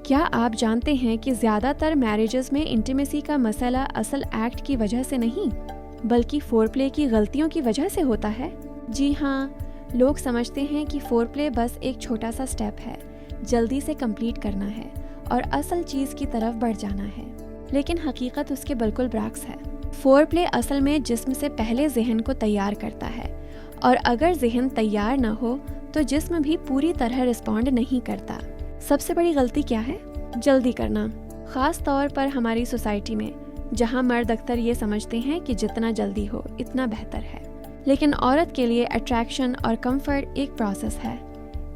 کیا آپ جانتے ہیں کہ زیادہ تر میرجز میں انٹیمیسی کا مسئلہ اصل ایکٹ کی وجہ سے نہیں بلکہ فور پلے کی غلطیوں کی وجہ سے ہوتا ہے؟ جی ہاں، لوگ سمجھتے ہیں کہ فور پلے بس ایک چھوٹا سا سٹیپ ہے، جلدی سے کمپلیٹ کرنا ہے اور اصل چیز کی طرف بڑھ جانا ہے، لیکن حقیقت اس کے بالکل برعکس ہے۔ فور پلے اصل میں جسم سے پہلے ذہن کو تیار کرتا ہے، اور اگر ذہن تیار نہ ہو تو جسم بھی پوری طرح رسپونڈ نہیں کرتا۔ سب سے بڑی غلطی کیا ہے؟ جلدی کرنا، خاص طور پر ہماری سوسائٹی میں، جہاں مرد اکثر یہ سمجھتے ہیں کہ جتنا جلدی ہو اتنا بہتر ہے، لیکن عورت کے لیے اٹریکشن اور کمفرٹ ایک پروسیس ہے،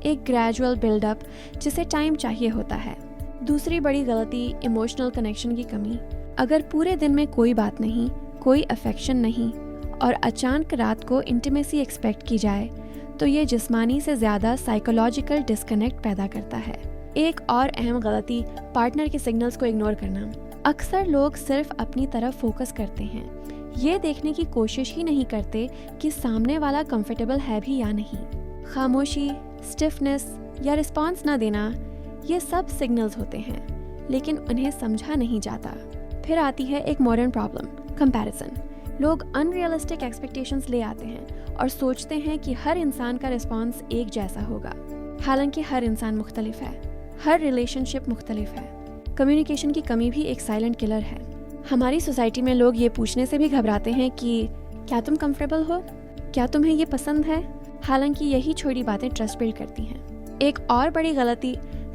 ایک گریجول بلڈ اپ جسے ٹائم چاہیے ہوتا ہے۔ دوسری بڑی غلطی ایموشنل کنیکشن کی کمی۔ اگر پورے دن میں کوئی بات نہیں، کوئی افیکشن نہیں اور اچانک رات کو انٹیمیسی ایکسپیکٹ کی جائے تو یہ جسمانی سے زیادہ سائیکولوجیکل ڈسکنیکٹ پیدا کرتا ہے۔ ایک اور اہم غلطی پارٹنر کے سگنلز کو اگنور کرنا۔ اکثر لوگ صرف اپنی طرف فوکس کرتے ہیں، یہ دیکھنے کی کوشش ہی نہیں کرتے کہ سامنے والا کمفرٹیبل ہے بھی یا نہیں۔ خاموشی، اسٹفنس یا رسپانس نہ دینا، یہ سب سگنلز ہوتے ہیں، لیکن انہیں سمجھا نہیں جاتا۔ پھر آتی ہے ایک ماڈرن پرابلم، کمپیریزن۔ لوگ ان ریئلسٹک ایکسپیکٹیشنز لے آتے ہیں اور سوچتے ہیں کہ ہر انسان کا رسپانس ایک جیسا ہوگا، حالانکہ ہر انسان مختلف ہے، ہر ریلیشن شپ مختلف ہے۔ کمیونیکیشن کی کمی بھی ایک سائلنٹ کلر ہے۔ ہماری سوسائٹی میں لوگ یہ پوچھنے سے بھی گھبراتے ہیں کہ کیا تم کمفرٹیبل ہو؟ کیا تمہیں یہ پسند ہے؟ حالانکہ یہی چھوٹی باتیں ٹرسٹ بلڈ کرتی ہیں۔ ایک اور بڑی غلطی،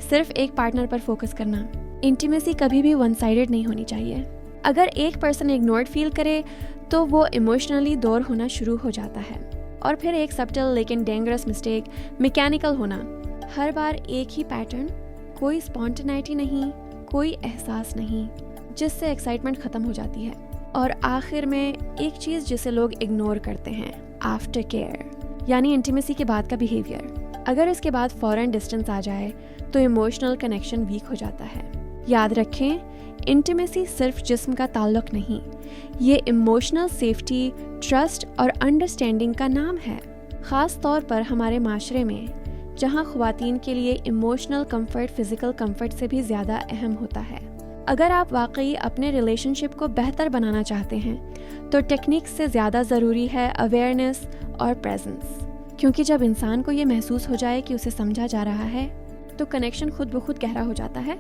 صرف ایک پارٹنر پر فوکس کرنا۔ انٹیمیسی کبھی بھی ون سائیڈڈ نہیں ہونی چاہیے۔ اگر ایک پرسن اگنورڈ فیل کرے تو وہ ایموشنلی دور ہونا شروع ہو جاتا ہے۔ اور پھر ایک سبٹل لیکن ڈینجرس مسٹیک، میکینیکل ہونا۔ ہر بار ایک ہی پیٹرن، کوئی اسپونٹینائٹی نہیں، کوئی احساس نہیں، جس سے ایکسائٹمنٹ ختم ہو جاتی ہے۔ اور آخر میں ایک چیز جسے لوگ اگنور کرتے ہیں، آفٹر کیئر، یعنی انٹیمیسی کے بعد کا بیہیویئر۔ اگر اس کے بعد فوراً ڈسٹنس آ جائے تو ایموشنل کنیکشن ویک ہو جاتا ہے۔ یاد رکھیں، انٹیمیسی صرف جسم کا تعلق نہیں، یہ ایموشنل سیفٹی، ٹرسٹ اور انڈرسٹینڈنگ کا نام ہے، خاص طور پر ہمارے معاشرے میں، جہاں خواتین کے لیے ایموشنل کمفرٹ فزیکل کمفرٹ سے بھی زیادہ اہم ہوتا ہے۔ اگر آپ واقعی اپنے ریلیشن شپ کو بہتر بنانا چاہتے ہیں تو ٹیکنیک سے زیادہ ضروری ہے اویئرنیس اور پریزنس، کیونکہ جب انسان کو یہ محسوس ہو جائے کہ اسے سمجھا جا رہا ہے تو کنیکشن خود بخود گہرا ہو جاتا ہے